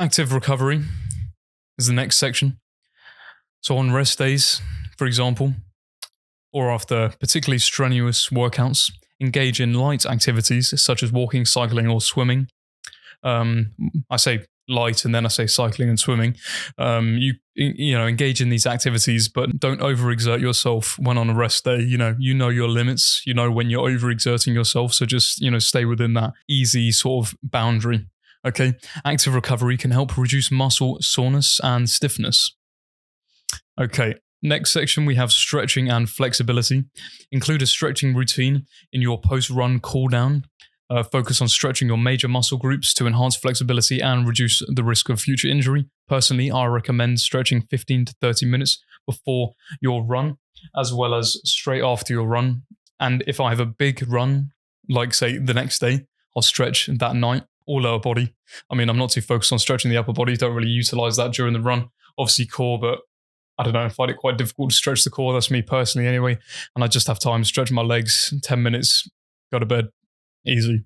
Active recovery is the next section. So on rest days, for example, or after particularly strenuous workouts, engage in light activities such as walking, cycling, or swimming. I say light and then I say cycling and swimming. You know, engage in these activities, but don't overexert yourself when on a rest day. You know your limits. You know when you're overexerting yourself. So just stay within that easy sort of boundary. Okay. Active recovery can help reduce muscle soreness and stiffness. Okay. Next section, we have stretching and flexibility. Include a stretching routine in your post-run cool-down. Focus on stretching your major muscle groups to enhance flexibility and reduce the risk of future injury. Personally, I recommend stretching 15 to 30 minutes before your run, as well as straight after your run. And if I have a big run, like say the next day, I'll stretch that night or lower body. I mean, I'm not too focused on stretching the upper body. Don't really utilize that during the run. Obviously core, but I don't know, I find it quite difficult to stretch the core. That's me personally anyway. And I just have time to stretch my legs, 10 minutes, go to bed, easy.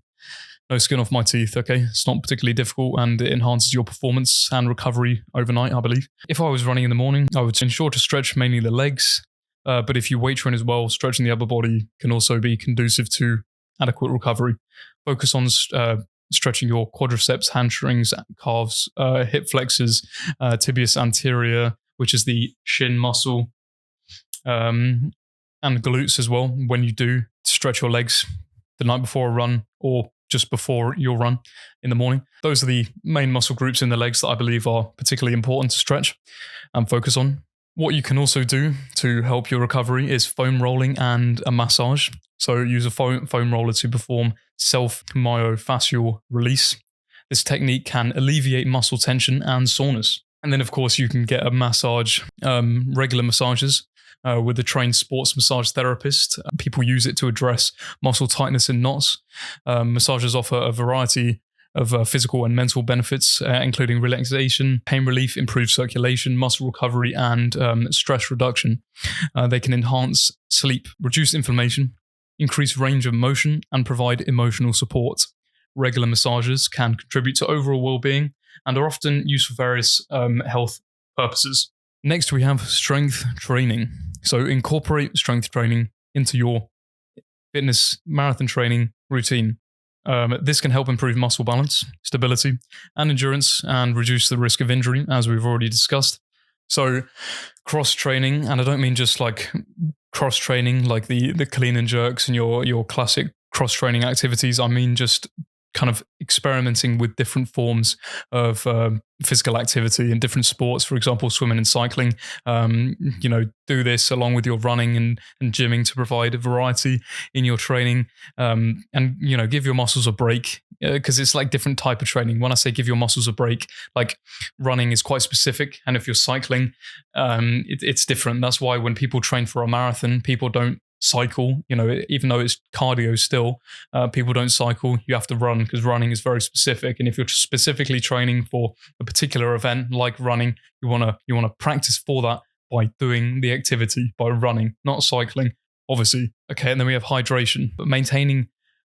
No skin off my teeth, okay? It's not particularly difficult and it enhances your performance and recovery overnight, I believe. If I was running in the morning, I would ensure to stretch mainly the legs. But if you weight train as well, stretching the upper body can also be conducive to adequate recovery. Focus on stretching your quadriceps, hamstrings, calves, hip flexors, tibius anterior, which is the shin muscle, and glutes as well. When you do stretch your legs the night before a run or just before your run in the morning, those are the main muscle groups in the legs that I believe are particularly important to stretch and focus on. What you can also do to help your recovery is foam rolling and a massage. So use a foam roller to perform self-myofascial release. This technique can alleviate muscle tension and soreness. And then, of course, you can get a massage, regular massages with a trained sports massage therapist. People use it to address muscle tightness and knots. Massages offer a variety of physical and mental benefits, including relaxation, pain relief, improved circulation, muscle recovery, and stress reduction. They can enhance sleep, reduce inflammation, increase range of motion, and provide emotional support. Regular massages can contribute to overall well-being and are often used for various health purposes. Next, we have strength training. So incorporate strength training into your fitness marathon training routine. This can help improve muscle balance, stability, and endurance, and reduce the risk of injury, as we've already discussed. So cross-training, and I don't mean just like cross-training like the clean and jerks and your classic cross-training activities. I mean just kind of experimenting with different forms of physical activity in different sports, for example, swimming and cycling. Do this along with your running and gymming to provide a variety in your training, and give your muscles a break, because it's like different type of training. When I say give your muscles a break, like running is quite specific, and if you're cycling, it's different. That's why when people train for a marathon, people don't cycle, even though it's cardio still, people don't cycle. You have to run because running is very specific. And if you're specifically training for a particular event like running, you want to practice for that by doing the activity, by running, not cycling, obviously. Okay, and then we have hydration. But maintaining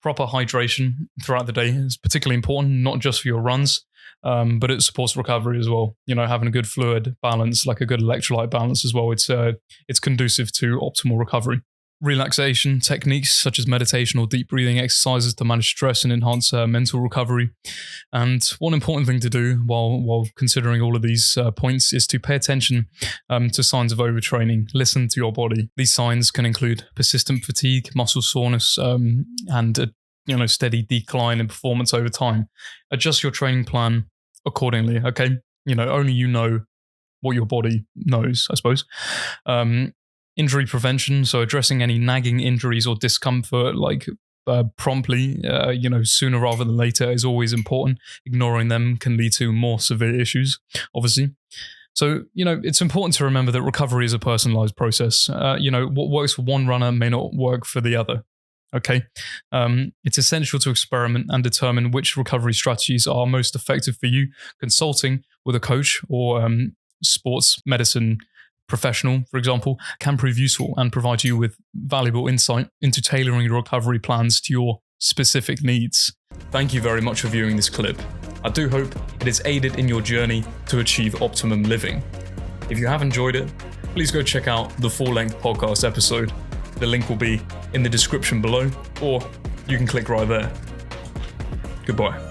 proper hydration throughout the day is particularly important, not just for your runs, but it supports recovery as well. Having a good fluid balance, like a good electrolyte balance as well, it's conducive to optimal recovery. Relaxation techniques such as meditation or deep breathing exercises to manage stress and enhance mental recovery. And one important thing to do while considering all of these points is to pay attention to signs of overtraining. Listen to your body. These signs can include persistent fatigue, muscle soreness, and a steady decline in performance over time. Adjust your training plan accordingly. Okay, only you know what your body knows, I suppose. Injury prevention, so addressing any nagging injuries or discomfort promptly, sooner rather than later is always important. Ignoring them can lead to more severe issues, obviously. So, it's important to remember that recovery is a personalized process. What works for one runner may not work for the other. Okay. It's essential to experiment and determine which recovery strategies are most effective for you. Consulting with a coach or sports medicine professional, for example, can prove useful and provide you with valuable insight into tailoring your recovery plans to your specific needs. Thank you very much for viewing this clip. I do hope it has aided in your journey to achieve optimum living. If you have enjoyed it, please go check out the full-length podcast episode. The link will be in the description below, or you can click right there. Goodbye.